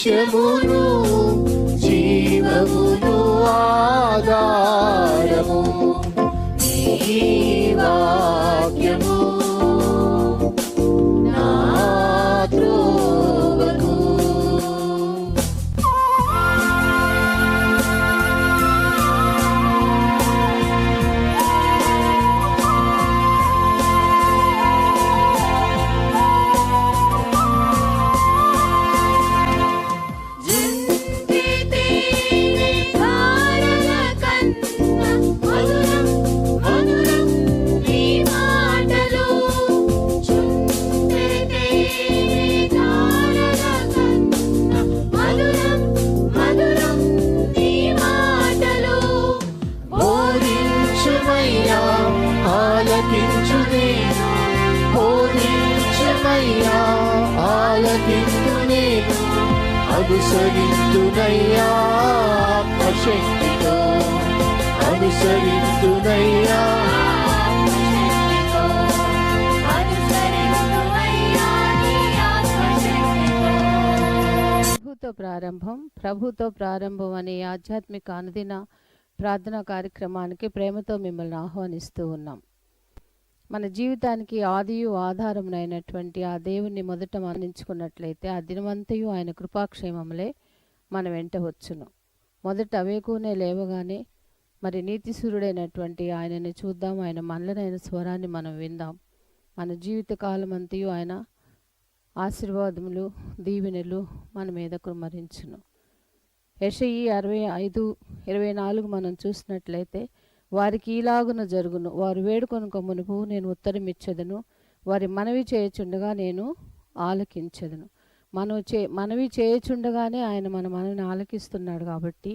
సత్యమును జీవమును ఆధారము ఈ వాక్యము నా త్రోవకు. అనుసరింతునయ్యా ఆత్మశక్తితో, అనుసరింతునయ్యా ప్రభుతో ప్రారంభం అనే ఆధ్యాత్మిక అనుదిన ప్రార్థనా కార్యక్రమానికి ప్రేమతో మిమ్మల్ని ఆహ్వానిస్తూ ఉన్నాం. మన జీవితానికి ఆదియు ఆధారమునైనటువంటి ఆ దేవుణ్ణి మొదట మరణించుకున్నట్లయితే ఆ దినమంతయు ఆయన కృపాక్షేమములే మన వెంట వచ్చును. మొదట అవేకునే లేవగానే మరి నీతిసూరుడైనటువంటి ఆయనని చూద్దాం, ఆయన మనలనైన స్వరాన్ని మనం విందాం. మన జీవిత కాలం అంతయు ఆయన ఆశీర్వాదములు దీవెనలు మన మీద కుమ్మరించును. యెషయి 65:24 మనం చూసినట్లయితే వారికి ఈలాగున జరుగును, వారు వేడుకొనుక మునుపు నేను ఉత్తరం ఇచ్చేదను, వారి మనవి చేయుచుండగా నేను ఆలకించెదను. మనవి చేయుచుండగానే ఆయన మన మనవిని ఆలకిస్తున్నాడు. కాబట్టి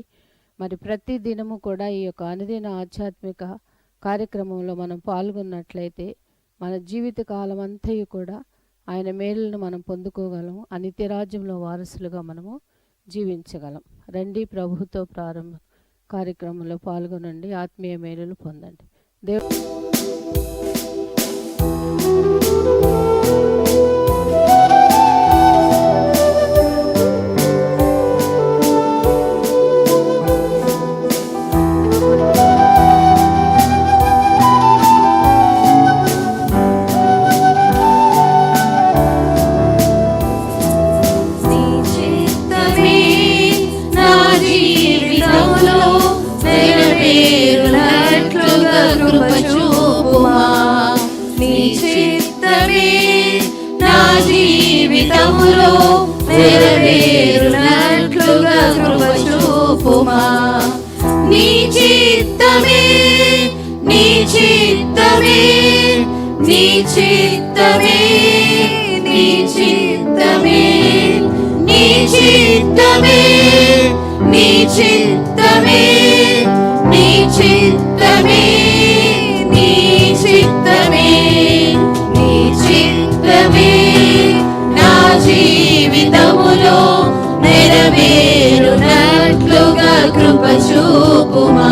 మరి ప్రతి దినము కూడా ఈ యొక్క అనుదిన ఆధ్యాత్మిక కార్యక్రమంలో మనం పాల్గొన్నట్లయితే మన జీవిత కాలం అంతయు కూడా ఆయన మేలులను మనం పొందుకోగలము. ఆ నిత్యరాజ్యంలో వారసులుగా మనము జీవించగలం. రండి, ప్రభుతో ప్రారంభ కార్యక్రమంలో పాల్గొనండి, ఆత్మీయ మేలులు పొందండి. నెరవేరునట్లుగా కృప చూపుమా. నీ చిత్తమే, నీ చిత్తమే, నీ చిత్తమే, నీ చిత్తమే, నీ చిత్తమే, నీ చిత్తమే, నీ చిత్తమే, నీ చిత్తమే, నీ చిత్తమే నా జీవితములో నెరవేరునట్లుగా కృప చూపుమా.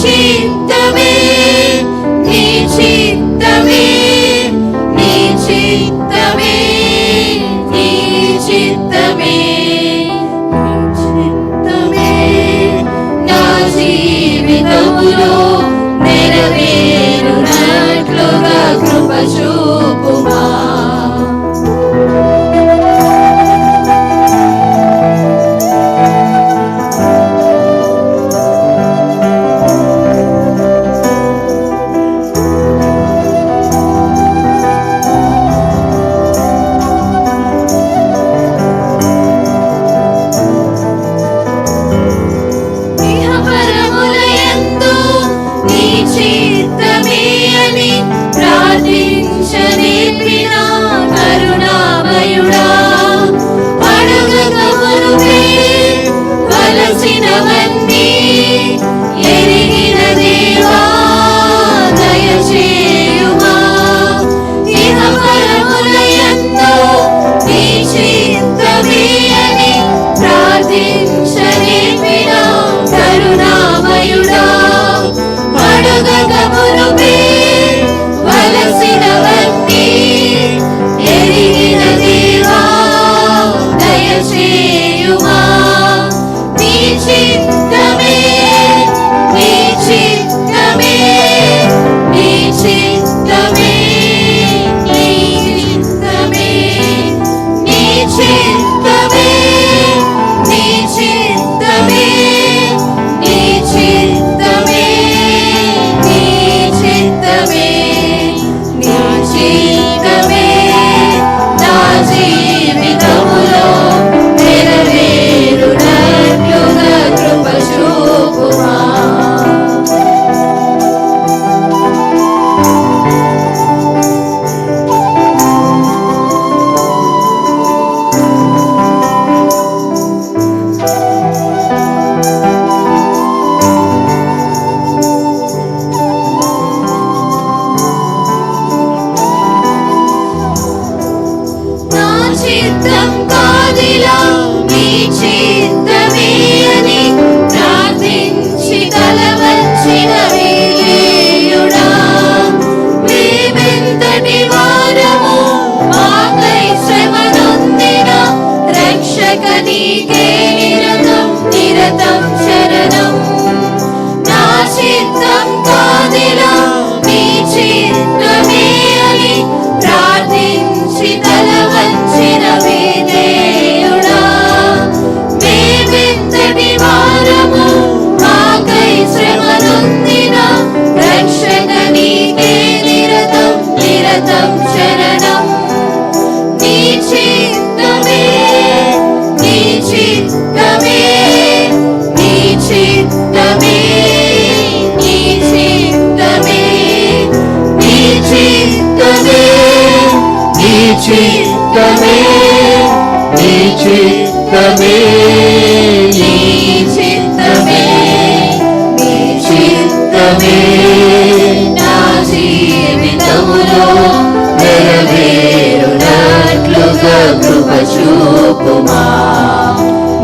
చిత్తమే నీ చిత్తమే నీ చిత్తమే నీ చిత్తమే చిత్తమే నా జీవితములో నెరవేరునట్లుగా కృప చూపుమా. ఇహపరములయందు నీ చిత్తమే అని ప్రార్థించనేర్పిన కరుణామయుడా, అడగక మునుపే వలసినవన్నీ ఎరిగిన దేవా దయచేయుమా. ఇహపరములయందు నీ చిత్తమే అని ప్రార్థించనేర్పిన కరుణామయుడా, అడగక మునుపే వలసినవన్నీ ఎరిగిన దేవా దయచేయుమా. నీ చిత్తమే నీ చిత్తమే నీ చిత్తమే నీ చిత్తమే నీ చిత్తమే నీ చిత్తమే నీ చిత్తమే నీ చిత్తమే నీ చిత్తమే నా జీవితములో నెరవేరునట్లుగా కృప చూపుమా. నా చిత్తం కాదిలా నీ చిత్తమే అని ప్రార్థించి తలవంచిన విధేయుడా, మేమెంతటి వారము మాకై శ్రమ నొందిన రక్షక నీకే నిరతం నిరతం శరణం. నా చిత్తం కాదిలా నీ చిత్తమే అని ప్రార్థించి తలవంచిన విధేయుడా, మేమెంతటి వారము మాకై శ్రమ నొందిన రక్షక నీకే నిరతం నిరతం శరణం. నీ చిత్తమే నీ చిత్తమే నీ చిత్తమే నీ చిత్తమే నీ చిత్తమే నీ చిత్తమే నీ చిత్తమే నీ చిత్తమే నీ చిత్తమే నా జీవితములో నెరవేరునట్లుగా కృప చూపుమా.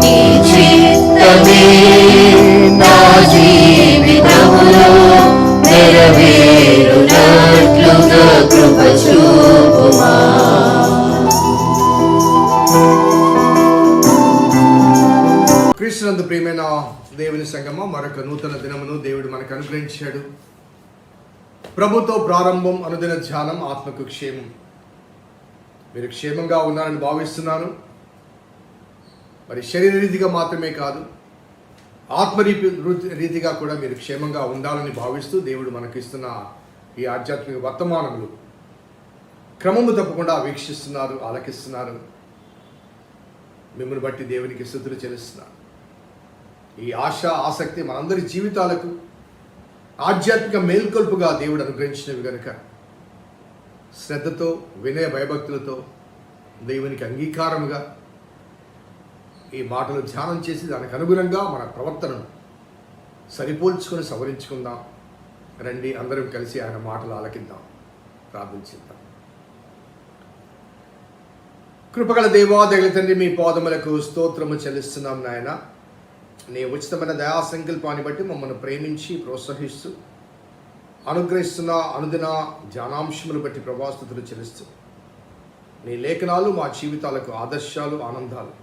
నీ చిత్తమే నా జీవితములో నెరవేరునట్లుగా కృప చూపుమా. క్రీస్తునందు ప్రియమైన దేవుని సంగమ, మరొక నూతన దినమును దేవుడు మనకు అనుగ్రహించాడు. ప్రభుతో ప్రారంభం, అనుదిన ధ్యానం, ఆత్మకు క్షేమం. మీరు క్షేమంగా ఉన్నారని భావిస్తున్నాను. మరి శరీర రీతిగా మాత్రమే కాదు, రీతిగా కూడా మీరు క్షేమంగా ఉండాలని భావిస్తూ దేవుడు మనకు ఇస్తున్న ఈ ఆధ్యాత్మిక వర్తమానములు క్రమము తప్పకుండా వీక్షిస్తున్నారు, ఆలకిస్తున్నారు. మిమ్మల్ని బట్టి దేవునికి స్తుతులు చెల్లిస్తున్నారు. ఈ ఆశ, ఆసక్తి మనందరి జీవితాలకు ఆధ్యాత్మిక మేల్కొల్పుగా దేవుడు అనుగ్రహించినవి కనుక శ్రద్ధతో, వినయ భయభక్తులతో దేవునికి అంగీకారముగా ఈ మాటలు ధ్యానం చేసి దానికి అనుగుణంగా మన ప్రవర్తనను సరిపోల్చుకొని సవరించుకుందాం. రండి, అందరం కలిసి ఆయన మాటలు ఆలకిద్దాం, ప్రార్థించిద్దాం. కృపగల దేవా, దయగల తండ్రి, మీ పాదములకు స్తోత్రము చెల్లిస్తున్నాం నాయన. నీ ఉచితమైన దయా సంకల్పాన్ని బట్టి మమ్మల్ని ప్రేమించి ప్రోత్సహిస్తూ అనుగ్రహిస్తున్న అనుదిన ధ్యానాంశములు బట్టి ప్రభాస్తుతులు చెల్లిస్తూ నీ లేఖనాలు మా జీవితాలకు ఆదర్శాలు, ఆనందాలు.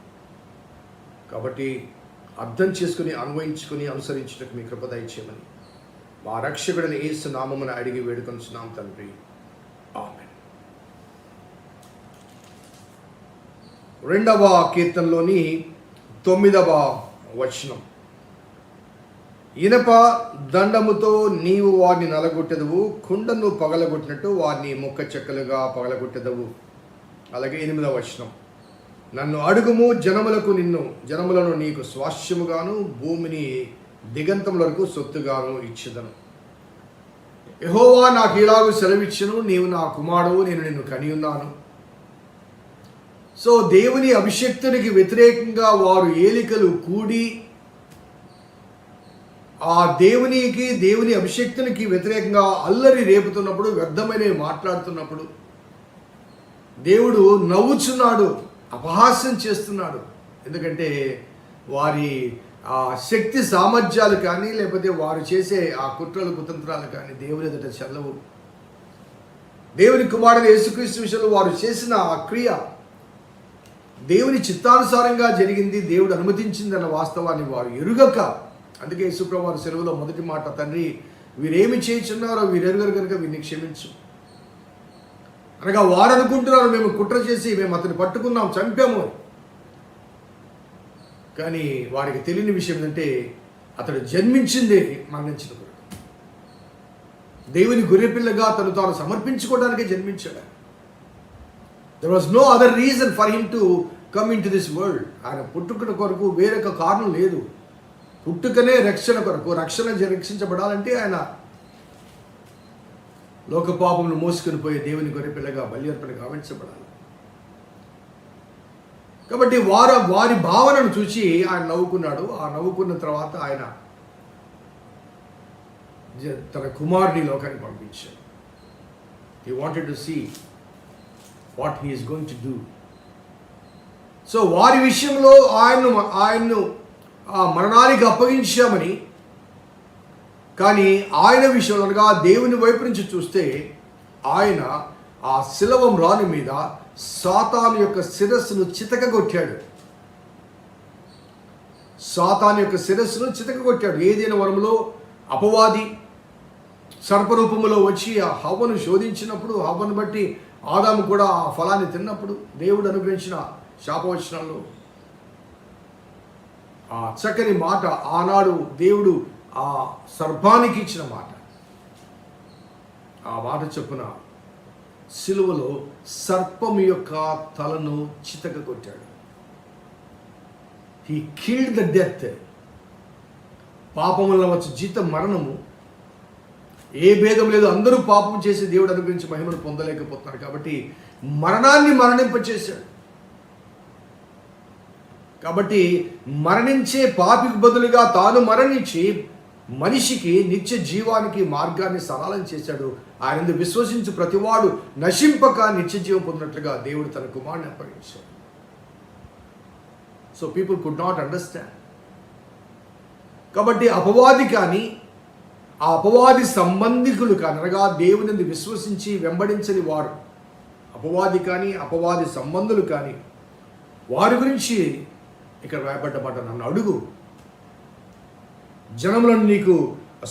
కాబట్టి అర్థం చేసుకుని, అన్వయించుకుని, అనుసరించుటకు మీ కృప దయచేయమని మా రక్షకుడిని యేసు నామమున అడిగి వేడుకొంచున్నాం తండ్రి. ఆమేన్. 2వ కీర్తనలోని 9వ వచనం. ఇనప దండముతో నీవు వారిని నలగొట్టెదవు, కుండను పగలగొట్టినట్టు వారిని ముక్క చెక్కలుగా పగలగొట్టెదవు. అలాగే 8వ వచనం. నన్ను అడుగుము, జనములను నీకు స్వాస్థ్యముగాను భూమిని దిగంతముల వరకు సొత్తుగాను ఇచ్చెదను. యెహోవా నాకు ఇలాగూ సెలవిచ్చెను, నీవు నా కుమారుడు, నేను నిన్ను కనియున్నాను. సో దేవుని అభిషక్తునికి వ్యతిరేకంగా వారు ఏలికలు కూడి ఆ దేవుని అభిషక్తునికి వ్యతిరేకంగా అల్లరి రేపుతున్నప్పుడు, వ్యర్థమైనవి మాట్లాడుతున్నప్పుడు దేవుడు నవ్వుచున్నాడు, అపహాస్యం చేస్తున్నాడు. ఎందుకంటే వారి ఆ శక్తి సామర్థ్యాలు కానీ, లేకపోతే వారు చేసే ఆ కుట్రలు కుతంత్రాలు కానీ దేవుని ఎదుట చెల్లవు. దేవుని కుమారుడు యేసుక్రీస్తు విషయంలో వారు చేసిన ఆ క్రియ దేవుని చిత్తానుసారంగా జరిగింది, దేవుడు అనుమతించింది అన్న వాస్తవాన్ని వారు ఎరుగక, అందుకే యేసుప్రభువు వారి సెలవులో మొదటి మాట, తండ్రి వీరేమి చేయుచున్నారో వీరెరుగరు కనుక వీరిని క్షమించు అనగా వారు అనుకుంటున్నారు మేము కుట్ర చేసి మేము అతన్ని పట్టుకున్నాం, చంపాము. కానీ వారికి తెలియని విషయం ఏంటంటే అతడు జన్మించిందే మరణించిన కొరకు, దేవుని గొర్రెపిల్లగా తాను సమర్పించుకోవడానికే జన్మించాడు. There was no other reason for him to come into this world. ఆయన పుట్టుకున్న కొరకు వేరొక కారణం లేదు. పుట్టుకనే రక్షణ కొరకు, రక్షించబడాలంటే ఆయన లోక పాపమును మోసుకొని పోయే దేవుని గొర్రెపిల్లగా బలి అర్పణ గావించబడాలి. కాబట్టి వారి భావనను చూసి ఆయన నవ్వుకున్నాడు. ఆ నవ్వుకున్న తర్వాత ఆయన తన కుమారుని లోకానికి పంపించాడు. He wanted to see what he is going to do. So వారి విషయంలో ఆయన్ను ఆ మరణానికి అప్పగించామని, కానీ ఆయన విషయంలో అనగా దేవుని వైపు నుంచి చూస్తే ఆయన ఆ శిలువ మ్రాను మీద సాతాను యొక్క శిరస్సును చితకగొట్టాడు. సాతాను యొక్క శిరస్సును చితకగొట్టాడు. ఏదైనా వరములో అపవాది సర్పరూపములో వచ్చి ఆ హవ్వను శోధించినప్పుడు, హవ్వను బట్టి ఆదాము కూడా ఆ ఫలాన్ని తిన్నప్పుడు దేవుడు అనుగ్రహించిన శాపవచనాల్లో ఆ చక్కని మాట, ఆనాడు దేవుడు ఆ సర్పానికి ఇచ్చిన మాట, ఆ మాట చొప్పున సిలువలో సర్పం యొక్క తలను చితకగొట్టాడు. He killed the death. పాపం వల్ల వచ్చే జీతం మరణము. ఏ భేదం లేదు, అందరూ పాపం చేసి దేవుడు అనుగ్రహించి మహిమను పొందలేకపోతున్నారు. కాబట్టి మరణాన్ని మరణింపచేశాడు. కాబట్టి మరణించే పాపికి బదులుగా తాను మరణించి మనిషికి నిత్య జీవానికి మార్గాన్ని సరళం చేశాడు. ఆయన విశ్వసించు ప్రతివాడు నశింపక నిత్య జీవం పొందినట్లుగా దేవుడు తన కుమారుని అప్పగించాడు. So people could not understand. కాబట్టి అపవాది కానీ, ఆ అపవాది సంబంధికులు కానీ, అనగా దేవుని విశ్వసించి వెంబడించని వారు, అపవాది కానీ అపవాది సంబంధులు కానీ, వారి గురించి ఇక్కడ రాయబడ్డ మాట, నన్ను అడుగు, జనములను నీకు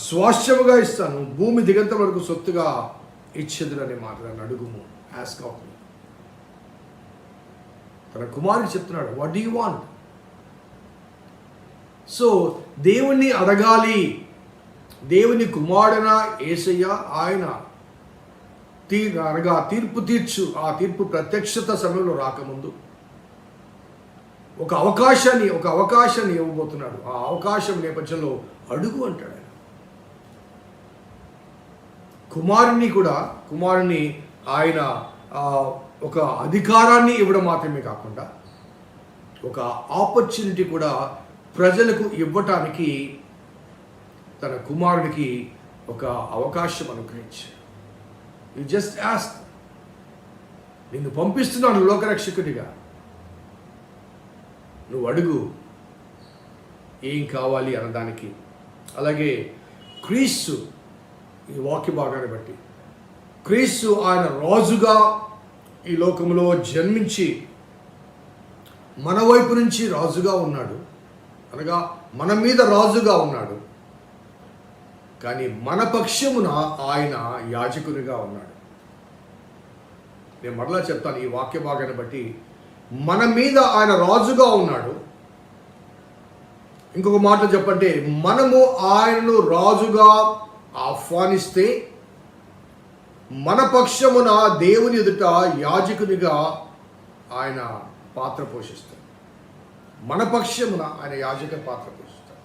స్వాస్థ్యముగా ఇస్తాను, భూమి దిగంతం వరకు సొత్తుగా ఇచ్చేదురు అనే మాట, నన్ను అడుగుము, ఆస్క్ ఆఫ్ మీ. తన కుమారుడు చెప్తున్నాడు, what do you want? So దేవుణ్ణి అడగాలి. దేవుని కుమారుడైన యేసయ్య ఆయన అనగా తీర్పు తీర్చు, ఆ తీర్పు ప్రత్యక్షత సమయంలో రాకముందు ఒక అవకాశాన్ని ఇవ్వబోతున్నాడు. ఆ అవకాశం నేపథ్యంలో అడుగు అంటాడు ఆయన. కుమారుని ఆయన ఒక అధికారాన్ని ఇవ్వడం మాత్రమే కాకుండా ఒక ఆపర్చునిటీ కూడా ప్రజలకు ఇవ్వటానికి తన కుమారుడికి ఒక అవకాశం అనుగ్రహించాడు. యు జస్ట్ ఆస్క్, నిన్ను పంపిస్తున్నాను లోకరక్షకుడిగా, నువ్వు అడుగు, ఏం కావాలి అన్నదానికి. అలాగే క్రీస్తు, ఈ వాక్య భాగాన్ని బట్టి క్రీస్తు ఆయన రాజుగా ఈ లోకంలో జన్మించి మన వైపు నుంచి రాజుగా ఉన్నాడు, అనగా మన మీద రాజుగా ఉన్నాడు. కానీ మన పక్షమున ఆయన యాజకునిగా ఉన్నాడు. నేను మరలా చెప్తాను, ఈ వాక్య భాగాన్ని బట్టి మన మీద ఆయన రాజుగా ఉన్నాడు. ఇంకొక మాట చెప్పంటే, మనము ఆయనను రాజుగా ఆహ్వానిస్తే మన పక్షమున దేవుని ఎదుట యాజకునిగా ఆయన పాత్ర పోషిస్తాడు. మన పక్షమున ఆయన యాజక పాత్ర పోషిస్తాడు.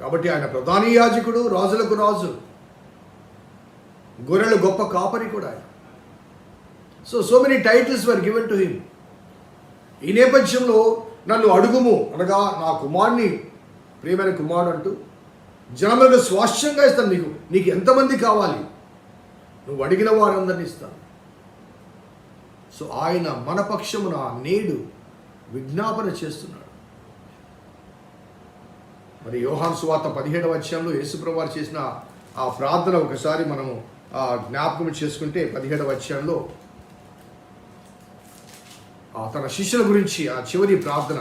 కాబట్టి ఆయన ప్రధాన యాజకుడు, రాజులకు రాజు, గొర్రెల గొప్ప కాపరి కూడా ఆయన. So many titles were given to him. ఈ నేపథ్యంలో నన్ను అడుగుము అనగా నా కుమారుని ప్రియమైన కుమారుడు అంటూ జనములకు స్వాస్థ్యంగా ఇస్తాను. నీకు ఎంతమంది కావాలి, నువ్వు అడిగిన వారందరినీ ఇస్తాను. సో ఆయన మన పక్షమున నేడు విజ్ఞాపన చేస్తున్నాడు. మరి యోహాను సువార్త 17వ అధ్యాయంలో యేసుప్రభువు వారు చేసిన ఆ ప్రార్థన ఒకసారి మనము జ్ఞాపకం చేసుకుంటే, 17వ అధ్యాయంలో తన శిష్యుల గురించి ఆ చివరి ప్రార్థన,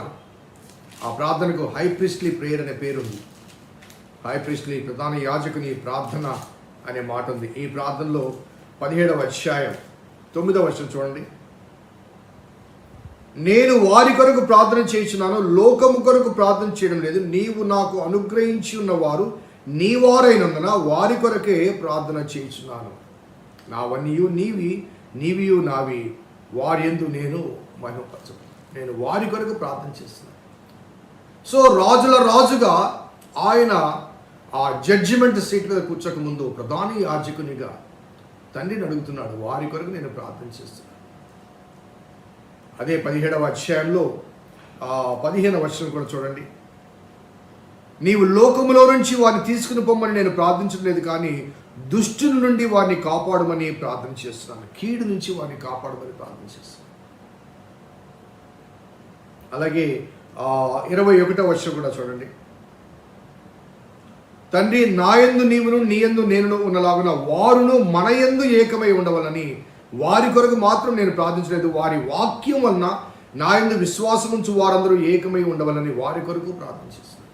ఆ ప్రార్థనకు హై ప్రీస్ట్లీ ప్రేయర్ అనే పేరుంది. హై ప్రీస్ట్లీ, ప్రధాన యాజకుని ప్రార్థన అనే మాట ఉంది. ఈ ప్రార్థనలో 17వ అధ్యాయం 9వ వచనం చూడండి. నేను వారి కొరకు ప్రార్థన చేయుచున్నాను, లోకము కొరకు ప్రార్థన చేయడం లేదు. నీవు నాకు అనుగ్రహించి ఉన్నవారు నీ వారైనందున వారి కొరకే ప్రార్థన చేయుచున్నాను. నావన్నీయు నీవి, నీవియు నావి, వారి యందు నేను మహిమపరచు. నేను వారి కొరకు ప్రార్థన చేస్తున్నాను. సో రాజుల రాజుగా ఆయన ఆ జడ్జిమెంట్ సీట్ మీద కూర్చోక ముందు ప్రధాన యాజకునిగా తండ్రిని అడుగుతున్నాడు, వారి కొరకు నేను ప్రార్థన చేస్తున్నాను. అదే 17వ అధ్యాయంలో 15వ వచనం కూడా చూడండి. నీవు లోకములో నుంచి వారిని తీసుకుని పొమ్మని నేను ప్రార్థించడం లేదు, కానీ దుష్టుని నుండి వారిని కాపాడమని ప్రార్థన చేస్తున్నాను. కీడు నుంచి వారిని కాపాడమని ప్రార్థన చేస్తున్నాను. అలాగే 21వ వచనం కూడా చూడండి. తండ్రి, నాయందు నీవును నీయందు నేను ఉన్నలాగున వారును మన యందు ఏకమై ఉండవాలని వారి కొరకు మాత్రం నేను ప్రార్థించలేదు, వారి వాక్యం వలన నాయందు విశ్వాసం ఉంచు వారందరూ ఏకమై ఉండవాలని వారి కొరకు ప్రార్థన చేస్తున్నాను.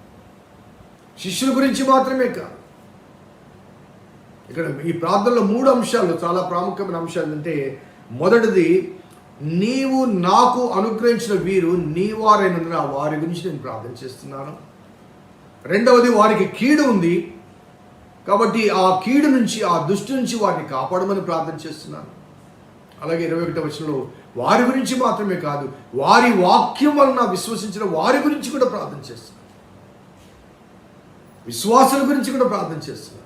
శిష్యుల గురించి మాత్రమే కాదు, ఇక్కడ ఈ ప్రార్థనలో 3 అంశాలు చాలా ప్రాముఖ్యమైన అంశాలు. అంటే మొదటిది, నీవు నాకు అనుగ్రహించిన వీరు నీ వారైనందున వారి గురించి నేను ప్రార్థన చేస్తున్నాను. రెండవది, వారికి కీడు ఉంది కాబట్టి ఆ కీడు నుంచి, ఆ దుష్టు నుంచి వారిని కాపాడమని ప్రార్థన చేస్తున్నాను. అలాగే 21వ వచనంలో వారి గురించి మాత్రమే కాదు, వారి వాక్యం వలన విశ్వసించిన వారి గురించి కూడా ప్రార్థన చేస్తున్నాను. విశ్వాసుల గురించి కూడా ప్రార్థన చేస్తున్నాను.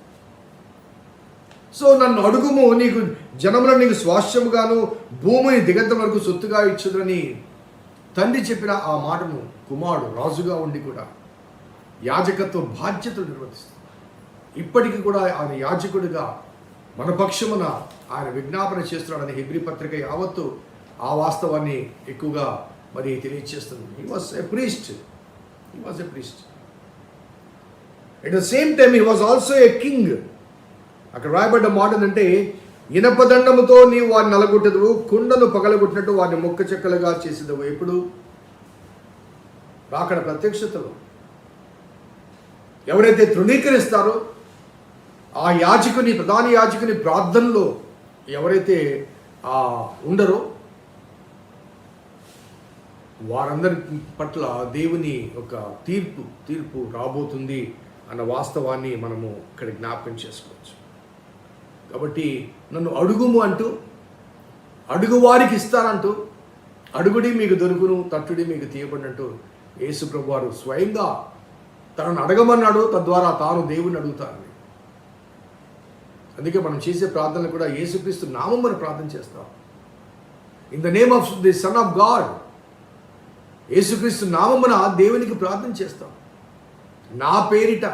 సో నన్ను అడుగుము, నీకు జనములను నీకు స్వాస్థ్యముగాను భూమిని దిగంతం వరకు సొత్తుగా ఇచ్చుదని తండ్రి చెప్పిన ఆ మాటను కుమారుడు రాజుగా ఉండి కూడా యాజకత్వ బాధ్యతలు నిర్వర్తిస్తుంది. ఇప్పటికీ కూడా ఆయన యాజకుడిగా మన పక్షమున ఆయన విజ్ఞాపన చేస్తున్నాడని హెబ్రీ పత్రిక యావత్తు ఆ వాస్తవాన్ని ఎక్కువగా మరి తెలియజేస్తుంది. He was a priest. At the same time he was also a king. అక్కడ రాయబడ్డ మాట ఏంటంటే, ఇనపదండముతో నీవు వారిని నలగొట్టెదవు, కుండను పగలగొట్టినట్టు వారిని మొక్క చెక్కలుగా చేసేదవు. ఎప్పుడు? అక్కడ ప్రత్యక్షతలో ఎవరైతే తృణీకరిస్తారో ఆ యాజకుని, ప్రధాన యాజకుని ప్రార్థనలో ఎవరైతే ఉండరో వారందరి పట్ల దేవుని ఒక తీర్పు రాబోతుంది అన్న వాస్తవాన్ని మనము ఇక్కడ జ్ఞాపకం చేసుకోవచ్చు. కాబట్టి నన్ను అడుగుము అంటూ, అడుగు వారికి ఇస్తానంటూ, అడుగుడి మీకు దొరుకును, తట్టుడి మీకు తీయబడినట్టు యేసు ప్రభు వారు స్వయంగా తనను అడగమన్నాడు, తద్వారా తాను దేవుని అడుగుతాను. అందుకే మనం చేసే ప్రార్థనలు కూడా యేసుక్రీస్తు నామమున ప్రార్థన చేస్తాం. In the name of the son of God, యేసుక్రీస్తు నామమున దేవునికి ప్రార్థన చేస్తాం. నా పేరిట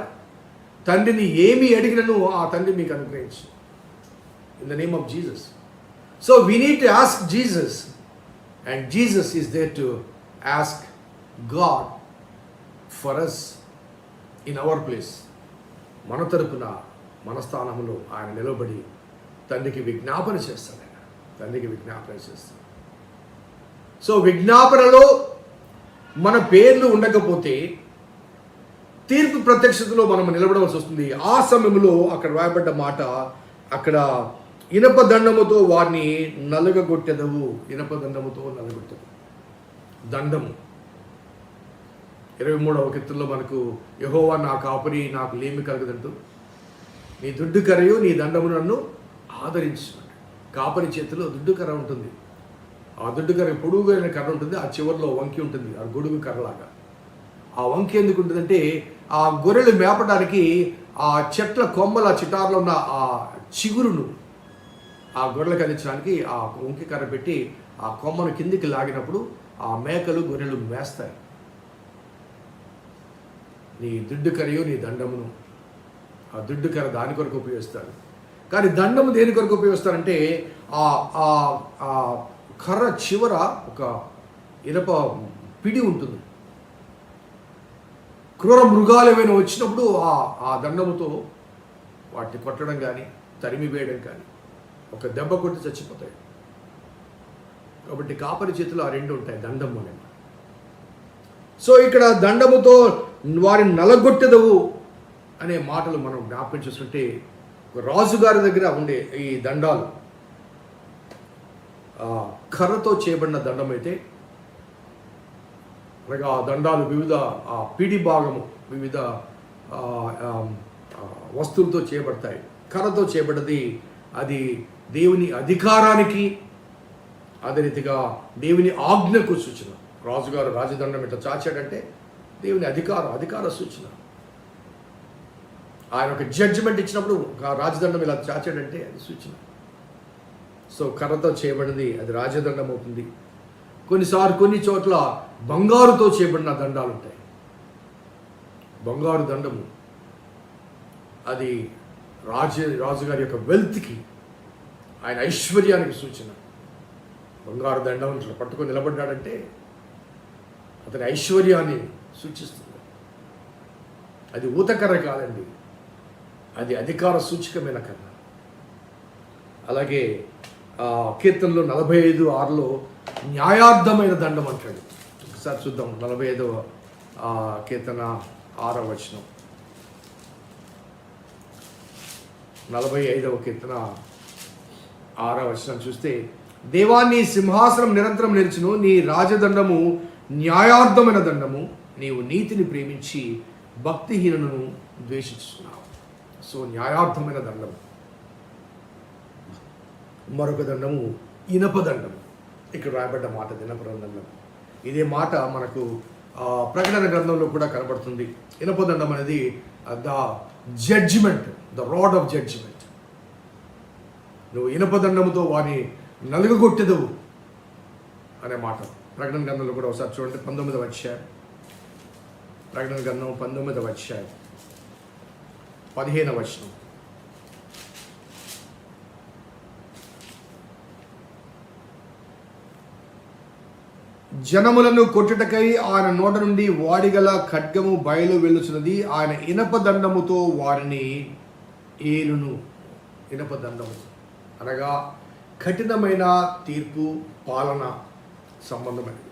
తండ్రిని ఏమి అడిగినను ఆ తండ్రి మీకు అనుగ్రహించు. In the name of Jesus. So we need to ask Jesus, and Jesus is there to ask God for us in our place, మన తరపున మన స్థానంలో ఆయన నిలబడి తండ్రికి విజ్ఞాపన చేస్తాడు. ఆయన తండ్రికి విజ్ఞాపన చేస్తాడు. సో విజ్ఞాపనలో మన పేర్లు ఉండకపోతే తీర్పు ప్రత్యక్షతలో మనం నిలబడవలసి వస్తుంది. ఆ సమయంలో అక్కడ రాయబడ్డ మాట, అక్కడ ఇనప దండముతో వారిని నలుగగొట్టెదవు. ఇనప దండముతో నలుగొట్టెదవు. దండము 23వ కీర్తనలో మనకు యెహోవా నా కాపరి, నాకు లేమి కలగదంటూ, నీ దుడ్డు కర్రయు నీ దండము నన్ను ఆదరించు. కాపరి చేతిలో దుడ్డు కర్ర ఉంటుంది. ఆ దుడ్డు కర్ర పొడుగుగా కర్ర ఉంటుంది, ఆ చివరిలో వంకి ఉంటుంది, ఆ గొడుగు కర్రలాగా. ఆ వంకి ఎందుకు ఉంటుందంటే ఆ గొర్రెలు మేపడానికి ఆ చెట్ల కొమ్మల చిటార్లో ఉన్న ఆ చిగురును ఆ గొర్రెలకు అందించడానికి ఆ వంకి కర్ర పెట్టి ఆ కొమ్మను కిందికి లాగినప్పుడు ఆ మేకలు గొర్రెలు మేస్తాయి. నీ దుడ్డు కర్రయు నీ దండమును, ఆ దుడ్డు కర్ర దాని కొరకు ఉపయోగిస్తాడు. కానీ దండము దేని కొరకు ఉపయోగిస్తారంటే ఆ కర్ర చివర ఒక ఇనప పిడి ఉంటుంది. క్రూర మృగాలు ఏమైనా వచ్చినప్పుడు ఆ దండముతో వాటిని కొట్టడం కానీ తరిమి వేయడం కానీ, ఒక దెబ్బ కొట్టి చచ్చిపోతాయి. కాబట్టి కాపరి చేతిలో ఆ రెండు ఉంటాయి, దండము అనే. సో ఇక్కడ దండముతో వారిని నలగొట్టెదవు అనే మాటలు మనం జ్ఞాపకం చేసుకుంటే, రాజుగారి దగ్గర ఉండే ఈ దండాలు కర్రతో చేయబడిన దండం అయితే, అనగా ఆ దండాలు వివిధ పిడి భాగము వివిధ వస్తువులతో చేయబడతాయి. కర్రతో చేయబడ్డది అది దేవుని అధికారానికి, అదే రీతిగా దేవుని ఆజ్ఞకు సూచన. రాజుగారు రాజదండం ఇట్లా చాచాడంటే దేవుని అధికార సూచన. ఆయన ఒక జడ్జిమెంట్ ఇచ్చినప్పుడు రాజదండం ఇలా చాచాడంటే అది సూచన. సో కర్రతో చేయబడింది అది రాజదండం అవుతుంది. కొన్ని చోట్ల బంగారుతో చేయబడిన దండాలు ఉంటాయి. బంగారు దండము అది రాజుగారి యొక్క వెల్త్కి, ఆయన ఐశ్వర్యానికి సూచన. బంగారు దండం ఇట్లా పట్టుకొని నిలబడ్డాడంటే అతని ఐశ్వర్యాన్ని సూచిస్తుంది. అది ఊతకర్ర కాదండి, అది అధికార సూచకమైన కర్ర. అలాగే కీర్తనలో 45:6లో న్యాయార్థమైన దండం అంటాడు. ఒకసారి చూద్దాం. 45వ కీర్తన 6వ వచనం. 45వ కీర్తన 6వ వచనం చూస్తే, దేవాన్ని సింహాసనం నిరంతరం నిలిచును, నీ రాజదండము న్యాయార్థమైన దండము, నీవు నీతిని ప్రేమించి భక్తిహీనులను ద్వేషిస్తున్నావు. సో న్యాయార్థమైన దండము. మరొక దండము ఇనప దండము. ఇక్కడ రాయబడ్డ మాట ఇనప దండం. ఇదే మాట మనకు ప్రకటన గ్రంథంలో కూడా కనబడుతుంది. ఇనప దండం అనేది the judgement, the rod of judgement. నువ్వు ఇనప దండముతో వారిని నలుగగొట్టెదవు అనే మాట ప్రకటన గ్రంథంలో కూడా ఒకసారి చూడండి. 19వ అధ్యాయం, ప్రకటన గ్రంథం 19వ అధ్యాయం 15వ వచనం. జనములను కొట్టుటకై ఆయన నోట నుండి వాడిగల ఖడ్గము బయలు వెళ్ళుచున్నది, ఆయన ఇనప దండముతో వారిని ఏలును. ఇనప దండము అనగా కఠినమైన తీర్పు, పాలన సంబంధమైనది.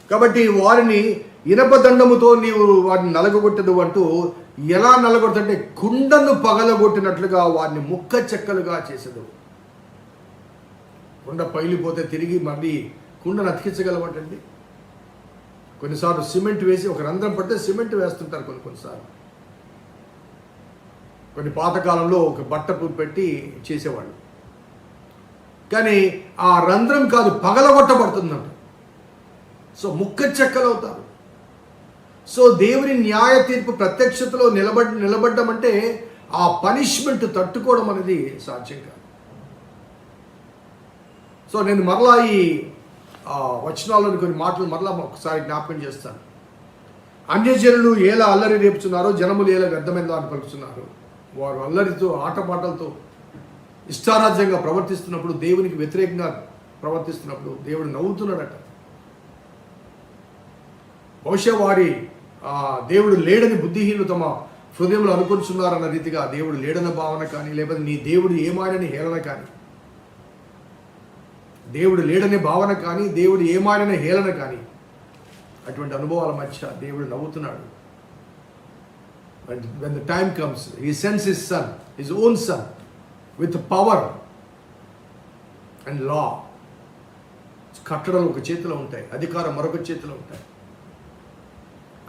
కాబట్టి వారిని ఇనప దండముతో నీవు వారిని నలగొట్టదు అంటూ, ఎలా నలగొడుతుంటే కుండను పగలగొట్టినట్లుగా వారిని ముక్క చెక్కలుగా చేసేదు. కుండ పగిలిపోతే తిరిగి మళ్ళీ కుండను అతికించగలవటండి. కొన్నిసార్లు సిమెంట్ వేసి ఒక రంధ్రం పడితే సిమెంట్ వేస్తుంటారు కొన్నిసార్లు. కొన్ని పాతకాలంలో ఒక బట్ట పెట్టి చేసేవాళ్ళు. కానీ ఆ రంధ్రం కాదు, పగలగొట్టబడుతుందంట. సో ముక్క చెక్కలు అవుతారు. సో దేవుని న్యాయ తీర్పు ప్రత్యక్షతలో నిలబడ్డం అంటే ఆ పనిష్మెంట్ తట్టుకోవడం అనేది సాధ్యం కాదు. సో నేను మరలా ఈ వచనాల్లోని కొన్ని మాటలు మరలా ఒకసారి జ్ఞాపకం చేస్తాను. అన్యజనులు ఎలా అల్లరి రేపుచున్నారో, జనములు ఎలా వ్యర్థమైందో అని పలుకుతున్నారు. వారు అల్లరితో ఆటపాటలతో ఇష్టారాజ్యంగా ప్రవర్తిస్తున్నప్పుడు, దేవునికి వ్యతిరేకంగా ప్రవర్తిస్తున్నప్పుడు దేవుడు నవ్వుతున్నాడట. బహుశా వారి దేవుడు లేడని బుద్ధిహీనులు తమ హృదయంలో అనుకుంటున్నారన్న రీతిగా దేవుడు లేడన్న భావన కానీ, లేకపోతే నీ దేవుడు ఏమాయనని హేళన కానీ, దేవుడు లేడనే భావన కానీ, దేవుడు ఏమాయనని హేళన కానీ, అటువంటి అనుభవాల మధ్య దేవుడు నవ్వుతున్నాడు. When the time comes, he sends his son, his own son, with power and law. కట్టడలు ఒక చేతిలో ఉంటాయి, అధికారం మరొక చేతిలో ఉంటాయి.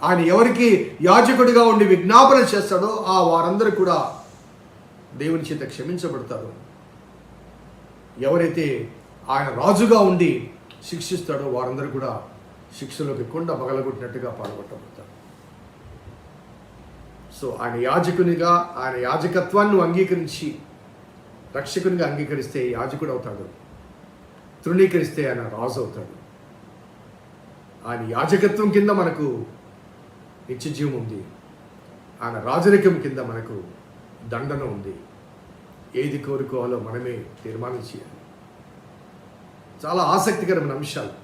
ఆయన ఎవరికి యాజకుడిగా ఉండి విజ్ఞాపన చేస్తాడో ఆ వారందరూ కూడా దేవుని చేత క్షమించబడతారు. ఎవరైతే ఆయన రాజుగా ఉండి శిక్షిస్తాడో వారందరూ కూడా శిక్షలోకి కొండ పగలగొట్టినట్టుగా పాల్గొట్టబడతారు. సో ఆయన యాజకునిగా, ఆయన యాజకత్వాన్ని అంగీకరించి రక్షకునిగా అంగీకరిస్తే యాజకుడు అవుతాడు, తృణీకరిస్తే ఆయన రాజు అవుతాడు. ఆయన యాజకత్వం కింద మనకు నిత్యజీవం ఉంది, ఆయన రాజరికం కింద మనకు దండన ఉంది. ఏది కోరుకోవాలో మనమే తీర్మానం చేయాలి. చాలా ఆసక్తికరమైన అంశాలు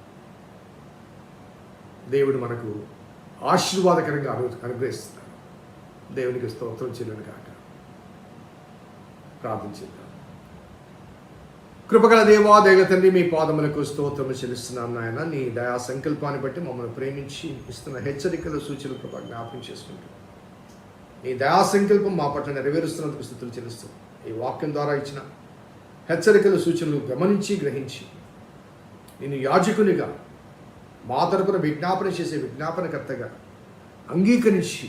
దేవుడు మనకు ఆశీర్వాదకరంగా అనుగ్రహిస్తున్నాడు. దేవునికి స్తోత్రం చెల్లును కాక. ప్రార్థించేద్దాం. కృపగల దేవా, దైవ తండ్రి, మీ పాదములకు స్తోత్రము చెల్లిస్తున్నాం నాయన. నీ దయా సంకల్పాన్ని బట్టి మమ్మల్ని ప్రేమించి ఇస్తున్న హెచ్చరికల సూచనలు కృప జ్ఞాపకం చేసుకుంటాం. నీ దయా సంకల్పం మా పట్ల నెరవేరుస్తున్నందుకు స్తుతులు చెల్లిస్తాం. ఈ వాక్యం ద్వారా ఇచ్చిన హెచ్చరికల సూచనలు గమనించి గ్రహించి నేను యాజకునిగా మా తరపున విజ్ఞాపన చేసే విజ్ఞాపనకర్తగా అంగీకరించి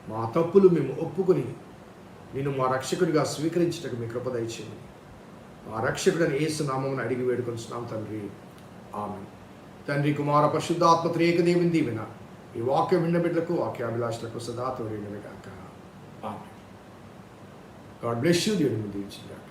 మా తప్పులు మేము ఒప్పుకొని నేను మా రక్షకుడిగా స్వీకరించటకు మీ కృప దయచేయండి. మా రక్షకుడని యేసు నామమున అడిగి వేడుకొంచున్నాం తండ్రి, ఆమేన్. తండ్రి, కుమార, పరిశుద్ధాత్మ త్రియేక దేవుని దీవెన ఈ వాక్యం విన్న బిడ్డలకు, వాక్యాభిలాషులకు సదా తోడేయును గాక. ఆమేన్. God bless you. దేవుని దీవించుగాక.